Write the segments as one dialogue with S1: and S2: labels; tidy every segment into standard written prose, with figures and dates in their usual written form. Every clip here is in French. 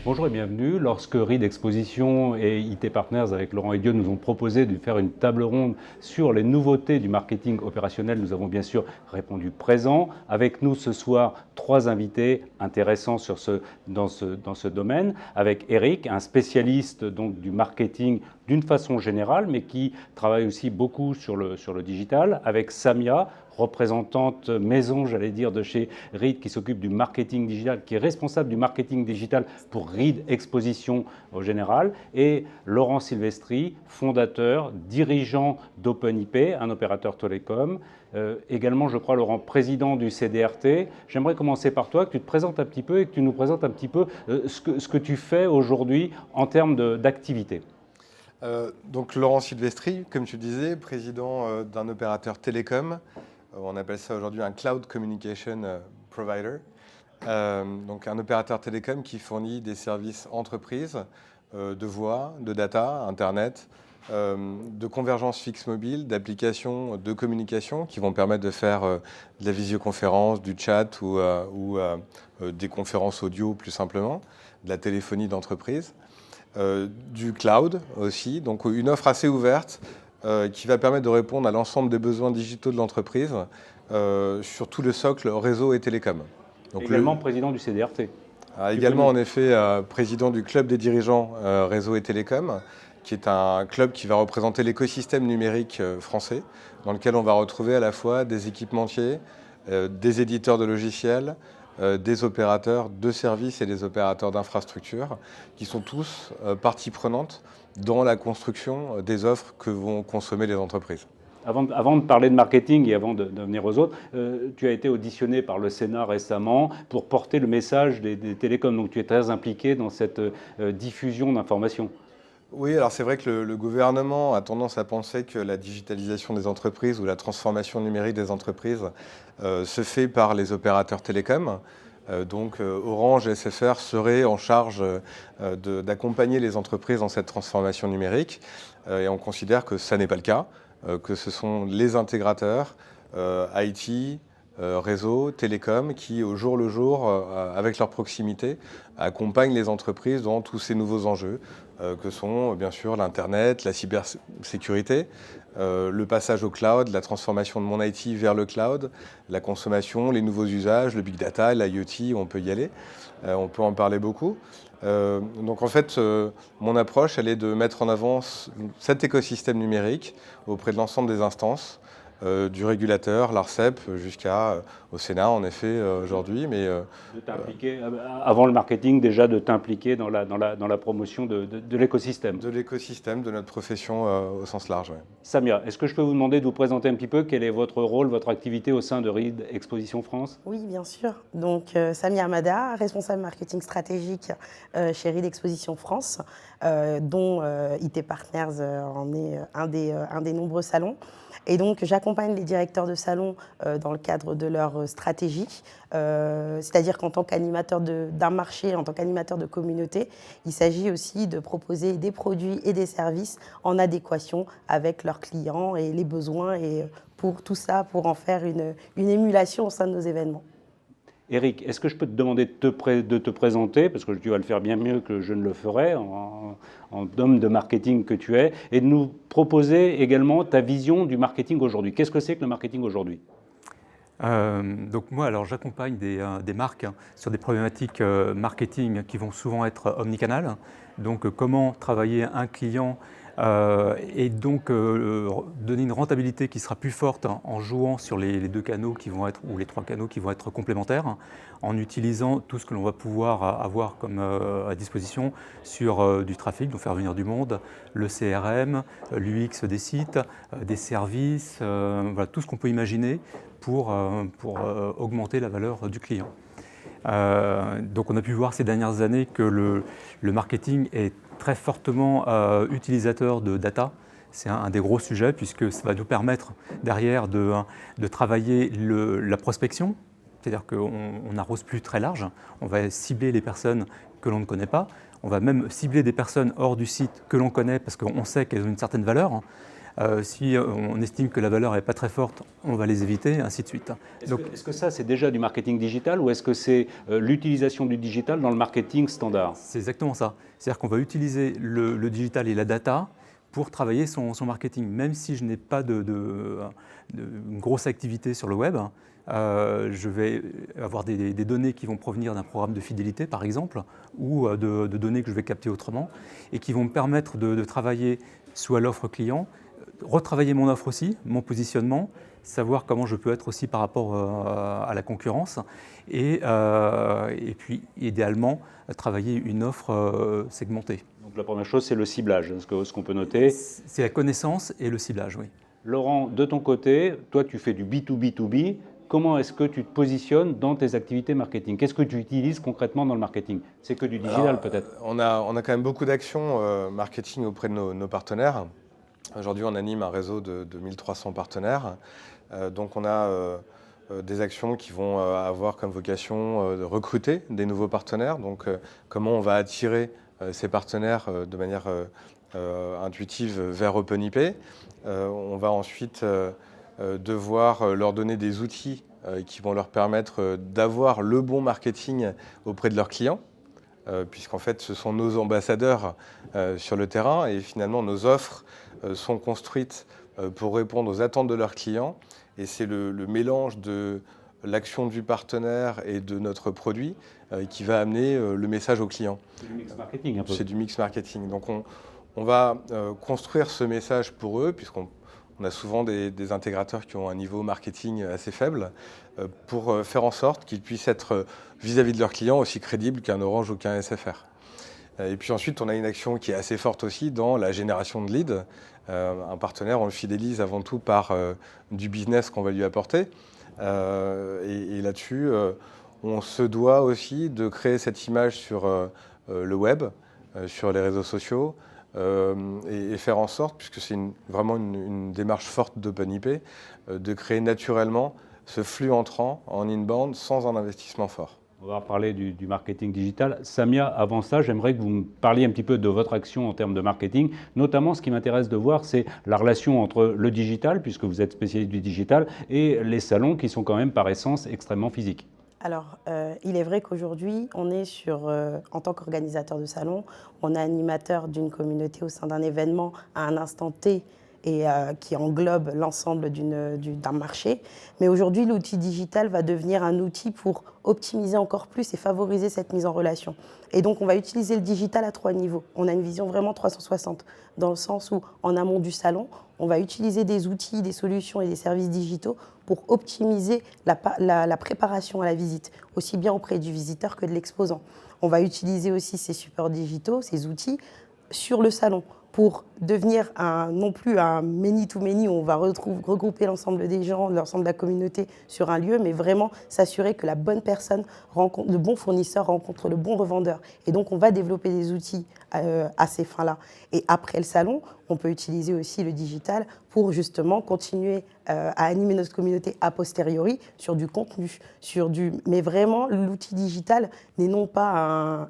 S1: Bonjour et bienvenue. Lorsque Reed Exposition et IT Partners avec Laurent Hedieu nous ont proposé de faire une table ronde sur les nouveautés du marketing opérationnel, nous avons bien sûr répondu présent. Avec nous ce soir, 3 invités intéressants dans ce domaine. Avec Eric, un spécialiste donc, du marketing d'une façon générale, mais qui travaille aussi beaucoup sur le digital. Avec Samia, représentante maison, j'allais dire, de chez Reed, qui s'occupe du marketing digital, qui est responsable du marketing digital pour Reed Exposition au général, et Laurent Silvestri, fondateur, dirigeant d'OpenIP, un opérateur télécom. Également, je crois, Laurent, président du CDRT. J'aimerais commencer par toi, que tu te présentes un petit peu et que tu nous présentes un petit peu ce que tu fais aujourd'hui en termes d'activité.
S2: Donc Laurent Silvestri, comme tu disais, président d'un opérateur télécom. On appelle ça aujourd'hui un Cloud Communication Provider. Donc un opérateur télécom qui fournit des services entreprises de voix, de data, Internet, de convergence fixe mobile, d'applications de communication qui vont permettre de faire de la visioconférence, du chat ou des conférences audio plus simplement, de la téléphonie d'entreprise. Du cloud aussi, donc une offre assez ouverte qui va permettre de répondre à l'ensemble des besoins digitaux de l'entreprise sur tout le socle réseau et télécom.
S1: Donc également président du CDRT.
S2: Également en effet président du club des dirigeants réseau et télécom, qui est un club qui va représenter l'écosystème numérique français, dans lequel on va retrouver à la fois des équipementiers, des éditeurs de logiciels, des opérateurs de services et des opérateurs d'infrastructures qui sont tous partie prenante dans la construction des offres que vont consommer les entreprises.
S1: Avant de parler de marketing et avant de venir aux autres, tu as été auditionné par le Sénat récemment pour porter le message des télécoms. Donc tu es très impliqué dans cette diffusion d'informations.
S2: Oui, alors c'est vrai que le gouvernement a tendance à penser que la digitalisation des entreprises ou la transformation numérique des entreprises se fait par les opérateurs télécoms. Donc Orange et SFR seraient en charge d'accompagner les entreprises dans cette transformation numérique. Et on considère que ça n'est pas le cas, que ce sont les intégrateurs IT, réseau, télécom, qui au jour le jour, avec leur proximité, accompagnent les entreprises dans tous ces nouveaux enjeux, que sont bien sûr l'Internet, la cybersécurité, le passage au cloud, la transformation de mon IT vers le cloud, la consommation, les nouveaux usages, le big data, l'IoT, on peut y aller, on peut en parler beaucoup. Donc en fait, mon approche, elle est de mettre en avant cet écosystème numérique auprès de l'ensemble des instances, du régulateur, l'ARCEP, jusqu'au Sénat, en effet, aujourd'hui.
S1: Mais de t'impliquer, avant le marketing, déjà de t'impliquer dans la promotion de l'écosystème.
S2: De l'écosystème, de notre profession au sens large. Ouais.
S1: Samia, est-ce que je peux vous demander de vous présenter un petit peu quel est votre rôle, votre activité au sein de Reed Exposition France?
S3: Oui, bien sûr. Donc, Samia Amada, responsable marketing stratégique chez Reed Exposition France, dont IT Partners en est un des nombreux salons. Et donc, j'accompagne les directeurs de salon dans le cadre de leur stratégie, c'est-à-dire qu'en tant qu'animateur d'un marché, en tant qu'animateur de communauté, il s'agit aussi de proposer des produits et des services en adéquation avec leurs clients et les besoins, et pour tout ça, pour en faire une émulation au sein de nos événements.
S1: Eric, est-ce que je peux te demander de te présenter, parce que tu vas le faire bien mieux que je ne le ferai, en homme de marketing que tu es, et de nous proposer également ta vision du marketing aujourd'hui. Qu'est-ce que c'est que le marketing aujourd'hui ?
S4: Donc moi, alors j'accompagne des marques sur des problématiques marketing qui vont souvent être omnicanales. Donc comment travailler un client et donc donner une rentabilité qui sera plus forte en jouant sur les 2 canaux qui vont être, ou les 3 canaux qui vont être complémentaires, en utilisant tout ce que l'on va pouvoir avoir comme à disposition sur du trafic, donc faire venir du monde, le CRM, l'UX des sites, des services, voilà, tout ce qu'on peut imaginer pour augmenter la valeur du client. Donc on a pu voir ces dernières années que le marketing est très fortement utilisateur de data. C'est un des gros sujets puisque ça va nous permettre derrière de travailler la prospection, c'est-à-dire qu'on n'arrose plus très large, on va cibler les personnes que l'on ne connaît pas, on va même cibler des personnes hors du site que l'on connaît parce qu'on sait qu'elles ont une certaine valeur. Si on estime que la valeur n'est pas très forte, on va les éviter, ainsi de suite.
S1: Est-ce que ça, c'est déjà du marketing digital ou est-ce que c'est l'utilisation du digital dans le marketing standard?
S4: C'est exactement ça. C'est-à-dire qu'on va utiliser le digital et la data pour travailler son marketing. Même si je n'ai pas de grosse activité sur le web, je vais avoir des données qui vont provenir d'un programme de fidélité, par exemple, ou de données que je vais capter autrement, et qui vont me permettre de travailler soit l'offre client, retravailler mon offre aussi, mon positionnement, savoir comment je peux être aussi par rapport à la concurrence, et puis idéalement travailler une offre segmentée.
S1: Donc la première chose, c'est le ciblage, ce qu'on peut noter.
S4: C'est la connaissance et le ciblage, oui.
S1: Laurent, de ton côté, toi tu fais du B2B2B. Comment est-ce que tu te positionnes dans tes activités marketing? Qu'est-ce que tu utilises concrètement dans le marketing? C'est que du digital peut-être?
S2: On a quand même beaucoup d'actions marketing auprès de nos partenaires. Aujourd'hui, on anime un réseau de 1300 partenaires. Donc on a des actions qui vont avoir comme vocation de recruter des nouveaux partenaires. Donc comment on va attirer ces partenaires de manière intuitive vers OpenIP. On va ensuite devoir leur donner des outils qui vont leur permettre d'avoir le bon marketing auprès de leurs clients, puisqu'en fait ce sont nos ambassadeurs sur le terrain et finalement nos offres sont construites pour répondre aux attentes de leurs clients et c'est le mélange de l'action du partenaire et de notre produit qui va amener le message au client.
S1: C'est du mix marketing un peu.
S2: C'est du mix marketing. Donc on va construire ce message pour eux, puisqu'on a souvent des intégrateurs qui ont un niveau marketing assez faible, pour faire en sorte qu'ils puissent être vis-à-vis de leurs clients aussi crédibles qu'un Orange ou qu'un SFR. Et puis ensuite, on a une action qui est assez forte aussi dans la génération de leads. Un partenaire, on le fidélise avant tout par du business qu'on va lui apporter. Et là-dessus, on se doit aussi de créer cette image sur le web, sur les réseaux sociaux, et faire en sorte, puisque c'est vraiment une démarche forte d'OpenIP, de créer naturellement ce flux entrant en inbound sans un investissement fort.
S1: On va parler du marketing digital. Samia, avant ça, j'aimerais que vous me parliez un petit peu de votre action en termes de marketing. Notamment, ce qui m'intéresse de voir, c'est la relation entre le digital, puisque vous êtes spécialiste du digital, et les salons qui sont quand même par essence extrêmement physiques.
S3: Alors, il est vrai qu'aujourd'hui, on est en tant qu'organisateur de salon, on est animateur d'une communauté au sein d'un événement à un instant T et qui englobe l'ensemble d'un marché. Mais aujourd'hui, l'outil digital va devenir un outil pour optimiser encore plus et favoriser cette mise en relation. Et donc, on va utiliser le digital à 3 niveaux. On a une vision vraiment 360, dans le sens où, en amont du salon, on va utiliser des outils, des solutions et des services digitaux pour optimiser la préparation à la visite, aussi bien auprès du visiteur que de l'exposant. On va utiliser aussi ces supports digitaux, ces outils, sur le salon, pour devenir non plus un many-to-many où on va regrouper l'ensemble des gens, l'ensemble de la communauté sur un lieu, mais vraiment s'assurer que la bonne personne rencontre, le bon fournisseur rencontre le bon revendeur. Et donc, on va développer des outils à ces fins-là. Et après le salon, on peut utiliser aussi le digital pour justement continuer à animer notre communauté a posteriori sur du contenu, mais vraiment, l'outil digital n'est non pas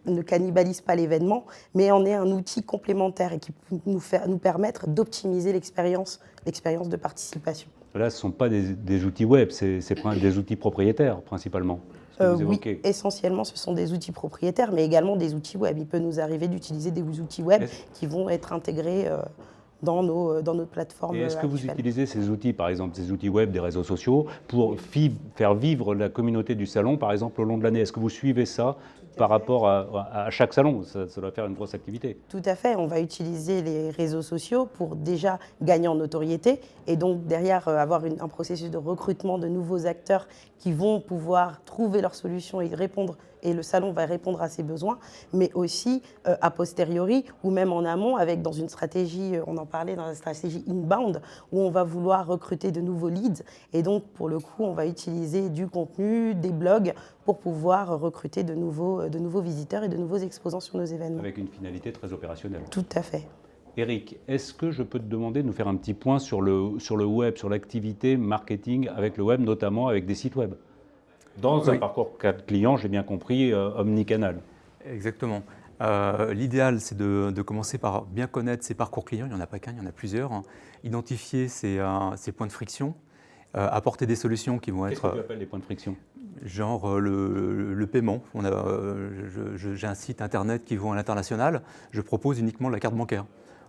S3: ne cannibalise pas l'événement, mais en est un outil complémentaire et qui peut nous permettre d'optimiser l'expérience de participation.
S1: Là, ce ne sont pas des outils web, c'est des outils propriétaires principalement.
S3: Oui, essentiellement, ce sont des outils propriétaires, mais également des outils web. Il peut nous arriver d'utiliser des outils web qui vont être intégrés dans notre plateforme.
S1: Et est-ce que vous utilisez ces outils, par exemple, ces outils web des réseaux sociaux, pour faire vivre la communauté du salon, par exemple, au long de l'année? Est-ce que vous suivez ça par rapport à chaque salon? Ça doit faire une grosse activité.
S3: Tout à fait. On va utiliser les réseaux sociaux pour déjà gagner en notoriété et donc derrière avoir un processus de recrutement de nouveaux acteurs qui vont pouvoir trouver leurs solutions et répondre. Et le salon va répondre à ses besoins, mais aussi a posteriori ou même en amont, dans une stratégie, on en parlait, dans la stratégie inbound, où on va vouloir recruter de nouveaux leads. Et donc, pour le coup, on va utiliser du contenu, des blogs, pour pouvoir recruter de nouveaux visiteurs et de nouveaux exposants sur nos événements.
S1: Avec une finalité très opérationnelle.
S3: Tout à fait.
S1: Eric, est-ce que je peux te demander de nous faire un petit point sur le web, sur l'activité marketing avec le web, notamment avec des sites web? Dans un parcours client, j'ai bien compris, omnicanal.
S4: Exactement. L'idéal, c'est de commencer par bien connaître ses parcours clients. Il n'y en a pas qu'un, il y en a plusieurs. Identifier ses points de friction, apporter des solutions qui vont
S1: Qu'est-ce que
S4: être
S1: tu appelles les points de friction?
S4: genre le paiement. J'ai un site internet qui vend à l'international. Je propose uniquement la carte bancaire.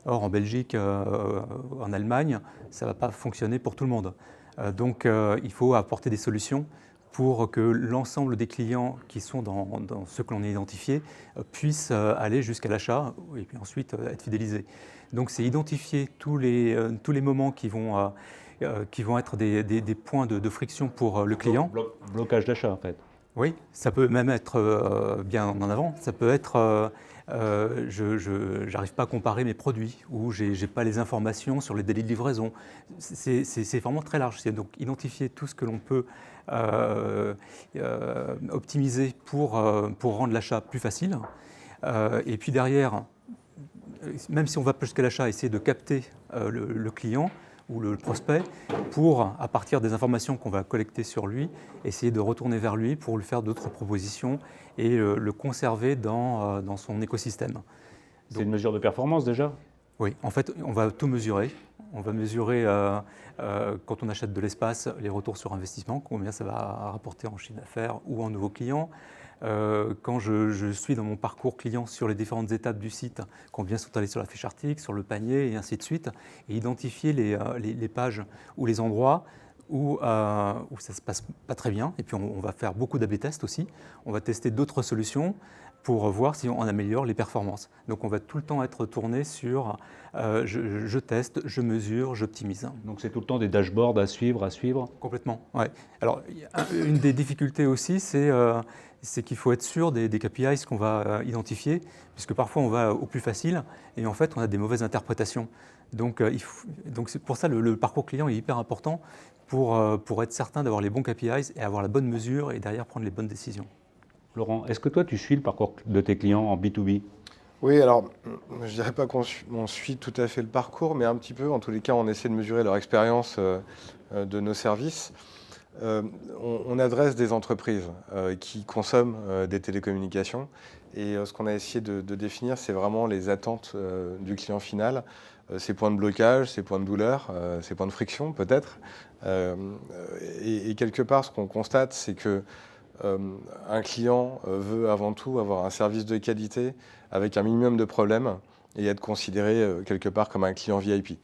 S4: Or, en Belgique, en Allemagne, ça ne va pas fonctionner pour tout le monde. Donc, il faut apporter des solutions pour que l'ensemble des clients qui sont dans ceux que l'on a identifiés puissent aller jusqu'à l'achat et puis ensuite être fidélisés. Donc, c'est identifier tous les moments qui vont être des points de friction pour le client.
S1: Blocage d'achat, en fait.
S4: Oui, ça peut même être bien en avant. Ça peut être je n'arrive pas à comparer mes produits ou je n'ai pas les informations sur les délais de livraison. C'est vraiment très large. C'est donc identifier tout ce que l'on peut optimiser pour rendre l'achat plus facile. Et puis derrière, même si on va jusqu'à l'achat, essayer de capter le client ou le prospect pour, à partir des informations qu'on va collecter sur lui, essayer de retourner vers lui pour lui faire d'autres propositions et le conserver dans son écosystème.
S1: C'est une mesure de performance déjà?
S4: Oui, en fait, on va tout mesurer. On va mesurer, quand on achète de l'espace, les retours sur investissement, combien ça va rapporter en chiffre d'affaires ou en nouveaux clients. Quand je suis dans mon parcours client sur les différentes étapes du site, combien sont allés sur la fiche article, sur le panier et ainsi de suite, et identifier les pages ou les endroits où ça ne se passe pas très bien. Et puis on va faire beaucoup d'A/B tests aussi. On va tester d'autres solutions pour voir si on améliore les performances. Donc on va tout le temps être tourné sur je teste, je mesure, j'optimise.
S1: Donc c'est tout le temps des dashboards à suivre?
S4: Complètement, ouais. Alors une des difficultés aussi, c'est qu'il faut être sûr des KPIs qu'on va identifier, puisque parfois on va au plus facile et en fait on a des mauvaises interprétations. Donc c'est pour ça le parcours client est hyper important pour être certain d'avoir les bons KPIs et avoir la bonne mesure et derrière prendre les bonnes décisions.
S1: Laurent, est-ce que toi tu suis le parcours de tes clients en B2B?
S2: Oui, alors je ne dirais pas qu'on suit tout à fait le parcours, mais un petit peu. En tous les cas, on essaie de mesurer leur expérience de nos services. On adresse des entreprises qui consomment des télécommunications et ce qu'on a essayé de définir, c'est vraiment les attentes du client final, ses points de blocage, ses points de douleur, ses points de friction peut-être. Et quelque part, ce qu'on constate, c'est que un client veut avant tout avoir un service de qualité avec un minimum de problèmes et être considéré quelque part comme un client VIP.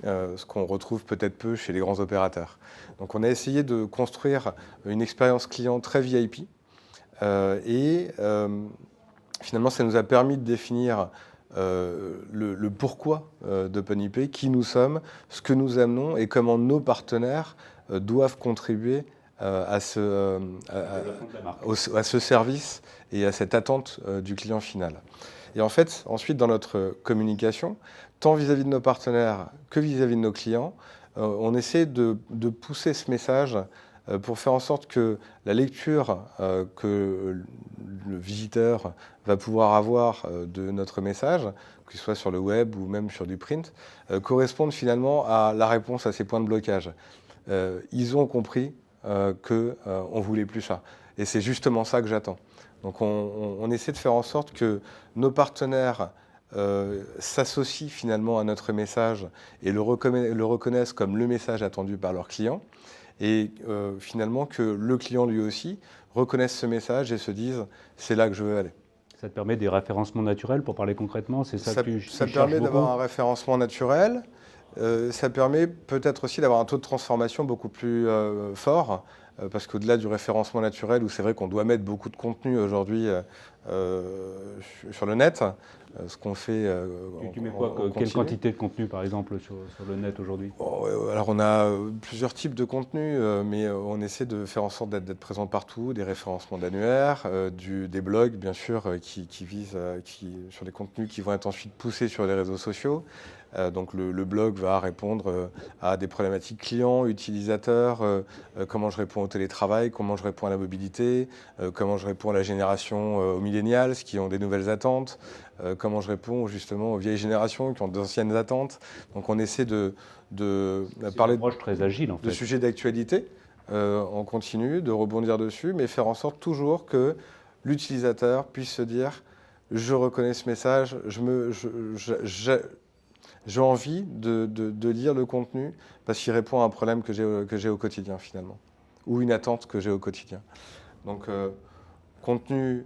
S2: Ce qu'on retrouve peut-être peu chez les grands opérateurs. Donc on a essayé de construire une expérience client très VIP finalement ça nous a permis de définir le pourquoi d'OpenIP, qui nous sommes, ce que nous amenons et comment nos partenaires doivent contribuer à ce service et à cette attente du client final. Et en fait, ensuite, dans notre communication, tant vis-à-vis de nos partenaires que vis-à-vis de nos clients, on essaie de pousser ce message pour faire en sorte que la lecture que le visiteur va pouvoir avoir de notre message, que ce soit sur le web ou même sur du print, corresponde finalement à la réponse à ces points de blocage. Ils ont compris qu'on ne voulait plus ça. Et c'est justement ça que j'attends. Donc on essaie de faire en sorte que nos partenaires s'associent finalement à notre message et le reconnaissent comme le message attendu par leurs clients. Et finalement que le client lui aussi reconnaisse ce message et se dise « c'est là que je veux aller ».
S1: Ça te permet des référencements naturels, pour parler concrètement? C'est ça que tu
S2: ça
S1: cherches
S2: permet
S1: beaucoup?
S2: d'avoir un référencement naturel. Ça permet peut-être aussi d'avoir un taux de transformation beaucoup plus fort, parce qu'au-delà du référencement naturel, où c'est vrai qu'on doit mettre beaucoup de contenu aujourd'hui sur le net, ce qu'on fait
S1: Tu mets quoi, quelle quantité de contenu, par exemple, sur le net aujourd'hui?
S2: Alors on a plusieurs types de contenus, mais on essaie de faire en sorte d'être présent partout, des référencements d'annuaires, des blogs, bien sûr, qui visent sur des contenus qui vont être ensuite poussés sur les réseaux sociaux. Donc le blog va répondre à des problématiques clients, utilisateurs, comment je réponds au télétravail, comment je réponds à la mobilité, comment je réponds à la génération aux millennials qui ont des nouvelles attentes, comment je réponds justement aux vieilles générations qui ont d'anciennes attentes. Donc on essaie de parler
S1: très agile, en fait,
S2: de sujets d'actualité en continu, de rebondir dessus, mais faire en sorte toujours que l'utilisateur puisse se dire je reconnais ce message, j'ai envie de lire le contenu parce qu'il répond à un problème que j'ai au quotidien finalement, ou une attente que j'ai au quotidien. Donc, contenu,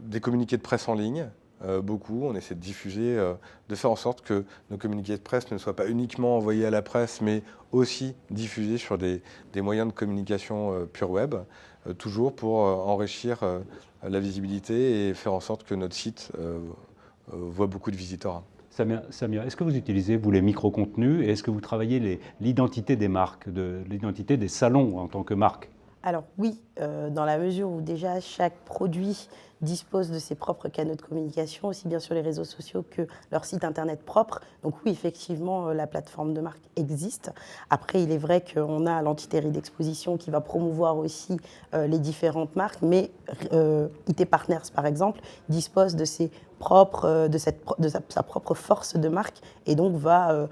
S2: des communiqués de presse en ligne, beaucoup. On essaie de diffuser, de faire en sorte que nos communiqués de presse ne soient pas uniquement envoyés à la presse, mais aussi diffusés sur des moyens de communication pure web, toujours pour enrichir la visibilité et faire en sorte que notre site voit beaucoup de visiteurs.
S1: Samia, est-ce que vous utilisez, vous, les micro-contenus et est-ce que vous travaillez l'identité des marques, l'identité des salons en tant que marque?
S3: Alors oui, dans la mesure où déjà chaque produit dispose de ses propres canaux de communication, aussi bien sur les réseaux sociaux que leur site internet propre. Donc oui, effectivement, la plateforme de marque existe. Après, il est vrai qu'on a l'entité RID Exposition qui va promouvoir aussi les différentes marques, mais IT Partners, par exemple, dispose de ses propres, de sa propre force de marque et donc va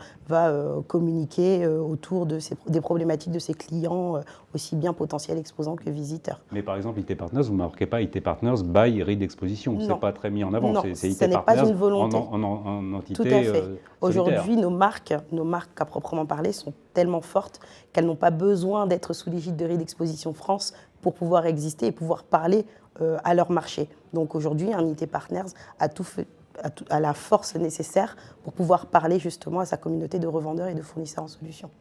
S3: communiquer autour des problématiques de ses clients, aussi bien potentiels exposants que visiteurs.
S1: Mais par exemple, IT Partners, vous ne marquez pas IT Partners by RID Exposition. Ce n'est pas très mis en avant.
S3: C'est
S1: IT
S3: ce n'est pas une volonté.
S1: En entité
S3: Tout à fait. Aujourd'hui, nos marques à proprement parler, sont tellement fortes qu'elles n'ont pas besoin d'être sous l'égide de RID Exposition France pour pouvoir exister et pouvoir parler à leur marché. Donc aujourd'hui, un IT Partners a la force nécessaire pour pouvoir parler justement à sa communauté de revendeurs et de fournisseurs en solutions.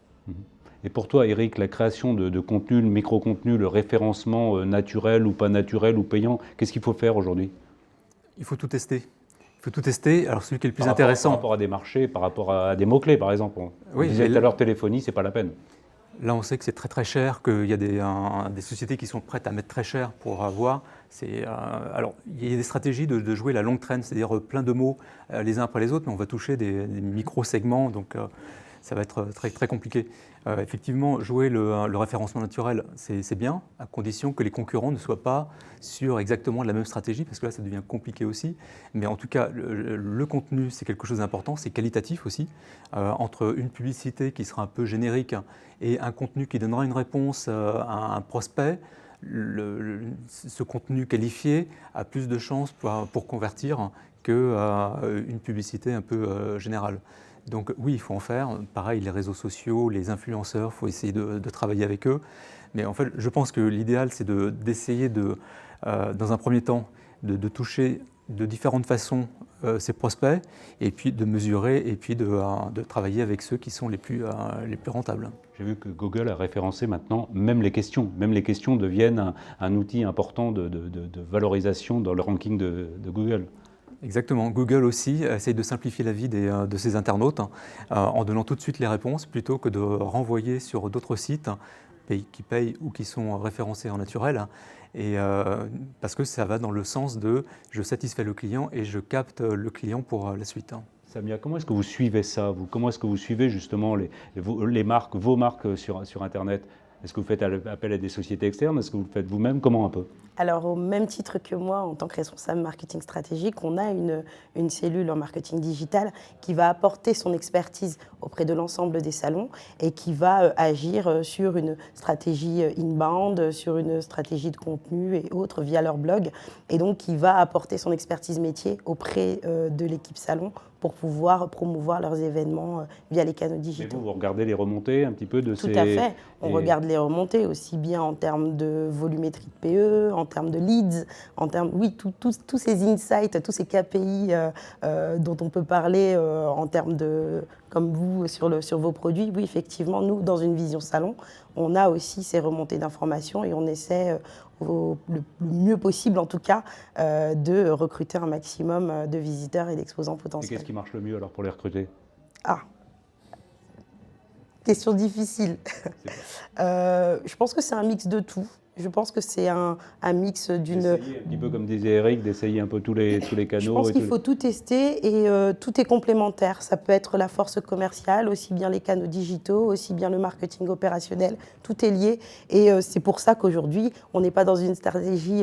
S1: Et pour toi, Eric, la création de contenu, le micro-contenu, le référencement naturel ou pas naturel ou payant, qu'est-ce qu'il faut faire aujourd'hui?
S4: Il faut tout tester. Il faut tout tester. Alors celui qui est le plus intéressant…
S1: Par rapport à des marchés, par rapport à des mots-clés, par exemple.
S4: Oui,
S1: on disait tout à l'heure, téléphonie, c'est pas la peine.
S4: Là, on sait que c'est très très cher, qu'il y a des sociétés qui sont prêtes à mettre très cher pour avoir. Alors, il y a des stratégies de jouer la longue traîne, c'est-à-dire plein de mots les uns après les autres, mais on va toucher des micro-segments, donc ça va être très, très compliqué. Effectivement, jouer le référencement naturel, c'est bien, à condition que les concurrents ne soient pas sur exactement la même stratégie, parce que là, ça devient compliqué aussi. Mais en tout cas, le contenu, c'est quelque chose d'important, c'est qualitatif aussi. Entre une publicité qui sera un peu générique et un contenu qui donnera une réponse à un prospect, ce contenu qualifié a plus de chances pour convertir qu'une publicité un peu générale. Donc oui, il faut en faire. Pareil, les réseaux sociaux, les influenceurs, il faut essayer de travailler avec eux. Mais en fait, je pense que l'idéal, c'est d'essayer dans un premier temps, de toucher de différentes façons ces prospects, et puis de mesurer, et puis de travailler avec ceux qui sont les plus rentables.
S1: J'ai vu que Google a référencé maintenant même les questions. Même les questions deviennent un outil important de valorisation dans le ranking de Google.
S4: Exactement. Google aussi essaye de simplifier la vie de ses internautes en donnant tout de suite les réponses plutôt que de renvoyer sur d'autres sites qui payent ou qui sont référencés en naturel. Et parce que ça va dans le sens de je satisfais le client et je capte le client pour la suite.
S1: Samia, comment est-ce que vous suivez ça, comment est-ce que vous suivez justement les marques, vos marques sur Internet? Est-ce que vous faites appel à des sociétés externes? Est-ce que vous le faites vous-même? Comment un peu?
S3: Alors, au même titre que moi, en tant que responsable marketing stratégique, on a une cellule en marketing digital qui va apporter son expertise auprès de l'ensemble des salons et qui va agir sur une stratégie inbound, sur une stratégie de contenu et autres via leur blog. Et donc, qui va apporter son expertise métier auprès de l'équipe salon pour pouvoir promouvoir leurs événements via les canaux digitaux.
S1: Et vous regardez les remontées un petit peu de ces…
S3: Tout à fait. On regarde les remontées aussi bien en termes de volumétrie de PE, en termes de leads, en termes, oui, tous ces insights, tous ces KPI dont on peut parler en termes de, comme vous, sur vos produits. Oui, effectivement, nous, dans une vision salon, on a aussi ces remontées d'informations et on essaie le mieux possible, en tout cas, de recruter un maximum de visiteurs et d'exposants potentiels.
S1: Et qu'est-ce qui marche le mieux alors pour les recruter?
S3: Question difficile. Je pense que c'est un mix de tout. Je pense que c'est un mix d'une…
S1: Un petit peu comme disait Eric, d'essayer un peu tous les canaux.
S3: Je pense qu'il faut tout tester et tout est complémentaire. Ça peut être la force commerciale, aussi bien les canaux digitaux, aussi bien le marketing opérationnel. Tout est lié et c'est pour ça qu'aujourd'hui, on n'est pas dans une stratégie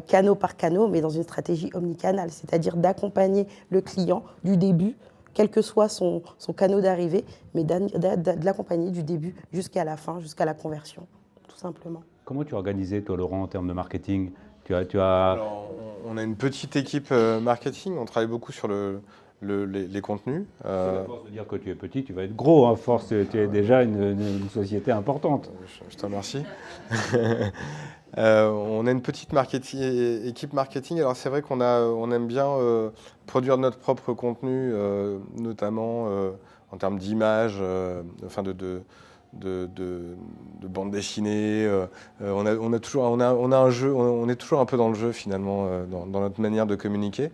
S3: canaux par canaux, mais dans une stratégie omnicanal, c'est-à-dire d'accompagner le client du début, quel que soit son canal d'arrivée, mais de l'accompagner du début jusqu'à la fin, jusqu'à la conversion, tout simplement.
S1: Comment tu as organisé, toi, Laurent, en termes de marketing?
S2: Alors, on a une petite équipe marketing, on travaille beaucoup sur les contenus.
S1: C'est la force de dire que tu es petit, tu vas être gros, hein, force, tu es déjà une société importante.
S2: Je te remercie. On a une petite équipe marketing. Alors c'est vrai on aime bien produire notre propre contenu, notamment en termes d'images, enfin de bande dessinée. On a un jeu, on est toujours un peu dans le jeu finalement, dans notre manière de communiquer.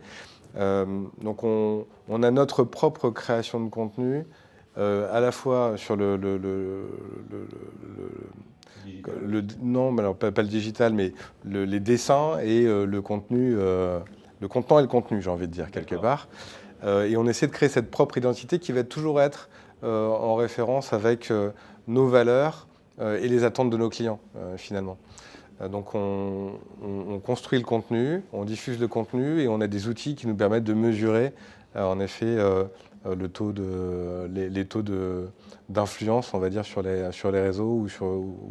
S2: Donc on a notre propre création de contenu, à la fois sur non, alors pas le digital, mais les dessins et le contenu, le contenant et le contenu, j'ai envie de dire, quelque part. Et on essaie de créer cette propre identité qui va toujours être en référence avec nos valeurs et les attentes de nos clients, finalement. Donc on construit le contenu, on diffuse le contenu et on a des outils qui nous permettent de mesurer, en effet, les taux d'influence, on va dire, sur les réseaux ou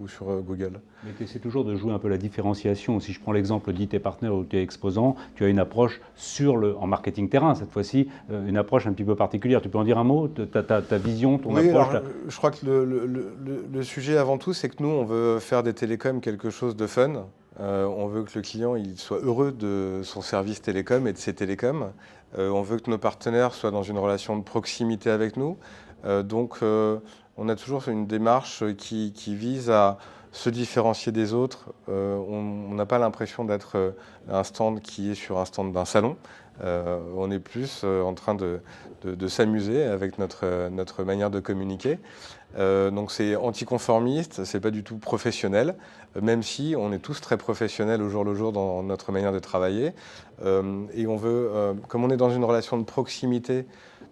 S2: sur Google.
S1: Mais tu essaies toujours de jouer un peu la différenciation. Si je prends l'exemple d'IT Partner où tu es exposant, tu as une approche en marketing terrain, cette fois-ci, une approche un petit peu particulière. Tu peux en dire un mot, ta vision, ton approche
S2: alors, je crois que le sujet avant tout, c'est que nous, on veut faire des télécoms quelque chose de fun. On veut que le client il soit heureux de son service télécom et de ses télécoms. On veut que nos partenaires soient dans une relation de proximité avec nous. Donc, on a toujours une démarche qui vise à se différencier des autres. On n'a pas l'impression d'être un stand qui est sur un stand d'un salon. On est plus en train de s'amuser avec notre manière de communiquer. Donc c'est anticonformiste, c'est pas du tout professionnel, même si on est tous très professionnels au jour le jour dans notre manière de travailler. Et on veut, comme on est dans une relation de proximité,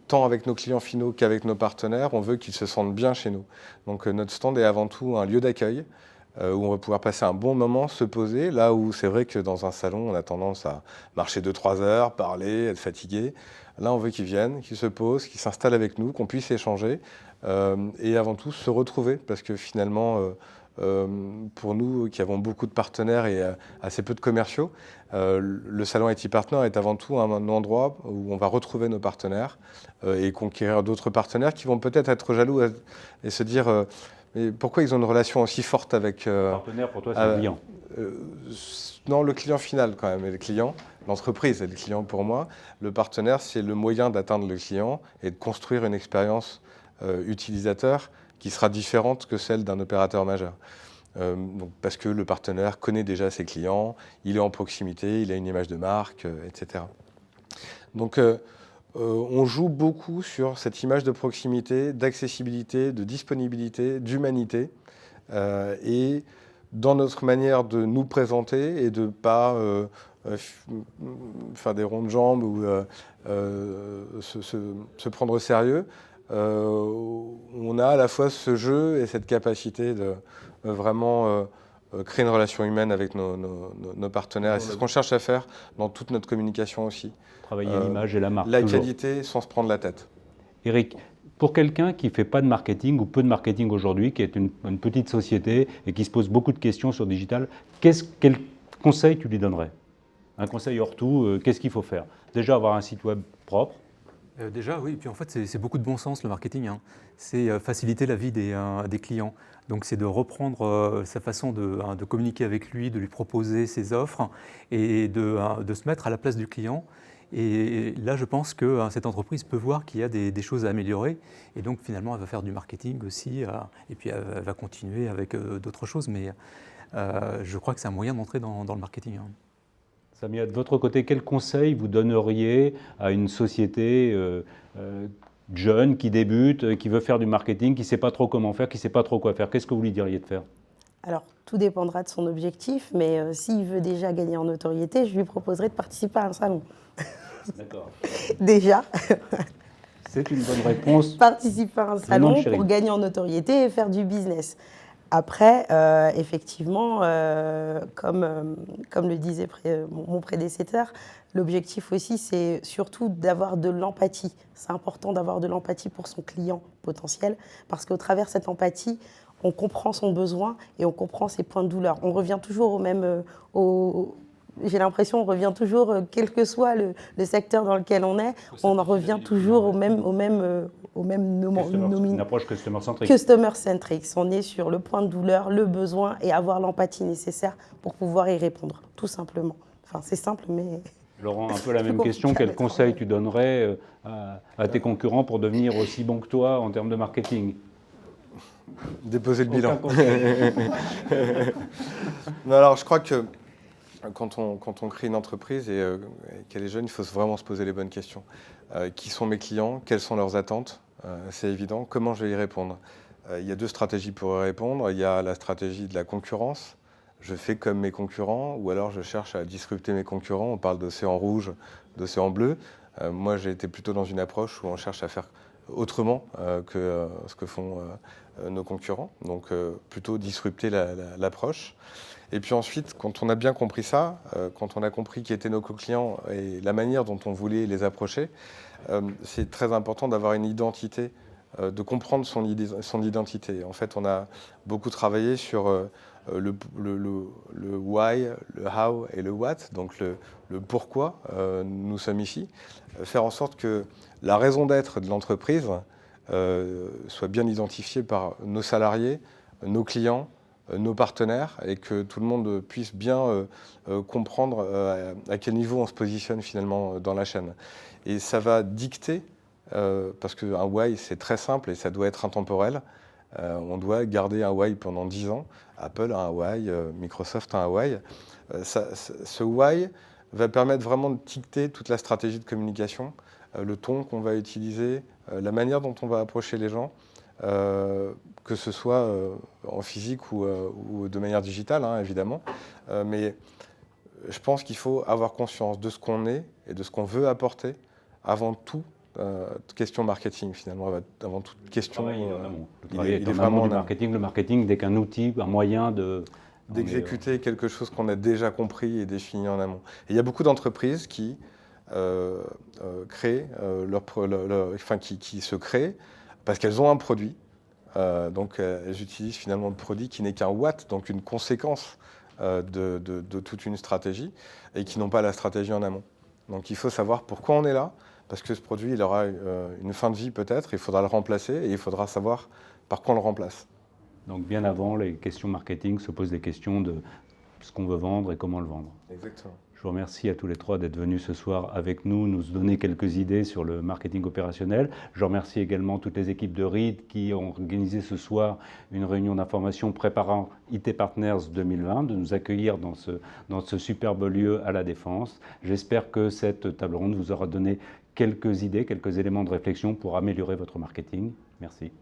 S2: tant avec nos clients finaux qu'avec nos partenaires, on veut qu'ils se sentent bien chez nous. Donc notre stand est avant tout un lieu d'accueil où on va pouvoir passer un bon moment, se poser, là où c'est vrai que dans un salon, on a tendance à marcher 2-3 heures, parler, être fatigué. Là, on veut qu'ils viennent, qu'ils se posent, qu'ils s'installent avec nous, qu'on puisse échanger et avant tout se retrouver parce que finalement, pour nous qui avons beaucoup de partenaires et assez peu de commerciaux, le salon IT Partner est avant tout un endroit où on va retrouver nos partenaires et conquérir d'autres partenaires qui vont peut-être être jaloux et se dire mais pourquoi ils ont une relation aussi forte avec...
S1: Le partenaire, pour toi, c'est le client.
S2: Non, le client final quand même, et le client, l'entreprise est le client pour moi. Le partenaire, c'est le moyen d'atteindre le client et de construire une expérience utilisateur qui sera différente que celle d'un opérateur majeur. Donc, parce que le partenaire connaît déjà ses clients, il est en proximité, il a une image de marque, etc. Donc, on joue beaucoup sur cette image de proximité, d'accessibilité, de disponibilité, d'humanité. Et dans notre manière de nous présenter et de ne pas faire des ronds de jambes ou se prendre au sérieux, on a à la fois ce jeu et cette capacité de vraiment créer une relation humaine avec nos partenaires. Et c'est ce qu'on cherche à faire dans toute notre communication aussi.
S1: Travailler l'image et la marque.
S2: La
S1: toujours.
S2: qualité sans se prendre la tête.
S1: Eric, pour quelqu'un qui ne fait pas de marketing ou peu de marketing aujourd'hui, qui est une petite société et qui se pose beaucoup de questions sur le digital, quel conseil tu lui donnerais? Un conseil hors tout, qu'est-ce qu'il faut faire? Déjà avoir un site web propre.
S4: Déjà, oui. Et puis en fait, c'est beaucoup de bon sens le marketing. Hein. C'est faciliter la vie des clients. Donc c'est de reprendre sa façon de communiquer avec lui, de lui proposer ses offres et de se mettre à la place du client. Et là, je pense que cette entreprise peut voir qu'il y a des choses à améliorer. Et donc finalement, elle va faire du marketing aussi. Et puis elle va continuer avec d'autres choses. Mais je crois que c'est un moyen d'entrer dans le marketing. Hein.
S1: Samia, de votre côté, quel conseil vous donneriez à une société jeune qui débute, qui veut faire du marketing, qui ne sait pas trop comment faire, qui ne sait pas trop quoi faire? Qu'est-ce que vous lui diriez de faire?
S3: Alors, tout dépendra de son objectif, mais s'il veut déjà gagner en notoriété, je lui proposerai de participer à un salon.
S1: D'accord.
S3: Déjà.
S1: C'est une bonne réponse.
S3: Participer à un salon pour gagner en notoriété et faire du business. Après, effectivement, comme le disait mon prédécesseur, l'objectif aussi, c'est surtout d'avoir de l'empathie. C'est important d'avoir de l'empathie pour son client potentiel, parce qu'au travers de cette empathie, on comprend son besoin et on comprend ses points de douleur. On revient toujours au j'ai l'impression, on revient toujours, quel que soit le secteur dans lequel on est, on en revient toujours au même
S1: une approche customer-centric.
S3: Customer-centric. On est sur le point de douleur, le besoin et avoir l'empathie nécessaire pour pouvoir y répondre, tout simplement. Enfin, c'est simple, mais...
S1: Laurent, un peu la même question. Quel conseil tu donnerais à tes concurrents pour devenir aussi bons que toi en termes de marketing?
S2: Déposer le bilan. Non, alors, je crois que quand on crée une entreprise et qu'elle est jeune, il faut vraiment se poser les bonnes questions. Qui sont mes clients? Quelles sont leurs attentes? C'est évident. Comment je vais y répondre? Il y a deux stratégies pour y répondre. Il y a la stratégie de la concurrence. Je fais comme mes concurrents, ou alors je cherche à disrupter mes concurrents. On parle d'océan rouge, d'océan bleu. Moi, j'ai été plutôt dans une approche où on cherche à faire autrement que ce que font nos concurrents. Donc, plutôt disrupter l'approche. Et puis ensuite, quand on a bien compris ça, quand on a compris qui étaient nos clients et la manière dont on voulait les approcher, c'est très important d'avoir une identité, de comprendre son identité. En fait, on a beaucoup travaillé sur le why, le how et le what, donc le pourquoi nous sommes ici. Faire en sorte que la raison d'être de l'entreprise soit bien identifiée par nos salariés, nos clients, nos partenaires, et que tout le monde puisse bien comprendre à quel niveau on se positionne finalement dans la chaîne. Et ça va dicter, parce qu'un why c'est très simple et ça doit être intemporel, on doit garder un why pendant 10 ans. Apple a un why, Microsoft a un why. Ce why va permettre vraiment de dicter toute la stratégie de communication, le ton qu'on va utiliser, la manière dont on va approcher les gens, que ce soit en physique ou de manière digitale, hein, évidemment. Mais je pense qu'il faut avoir conscience de ce qu'on est et de ce qu'on veut apporter avant tout. Question marketing, finalement, avant toute question.
S1: Il est vraiment du marketing. Le marketing n'est qu'un outil, un moyen
S2: d'exécuter quelque chose qu'on a déjà compris et défini en amont. Et il y a beaucoup d'entreprises qui qui se créent parce qu'elles ont un produit. Donc elles utilisent finalement le produit qui n'est qu'un what, donc une conséquence de toute une stratégie, et qui n'ont pas la stratégie en amont. Donc il faut savoir pourquoi on est là, parce que ce produit il aura une fin de vie peut-être, il faudra le remplacer et il faudra savoir par quoi on le remplace.
S1: Donc bien avant les questions marketing se posent des questions de ce qu'on veut vendre et comment le vendre.
S2: Exactement.
S1: Je vous remercie à tous les trois d'être venus ce soir avec nous donner quelques idées sur le marketing opérationnel. Je remercie également toutes les équipes de Reed qui ont organisé ce soir une réunion d'information préparant IT Partners 2020, de nous accueillir dans ce superbe lieu à La Défense. J'espère que cette table ronde vous aura donné quelques idées, quelques éléments de réflexion pour améliorer votre marketing. Merci.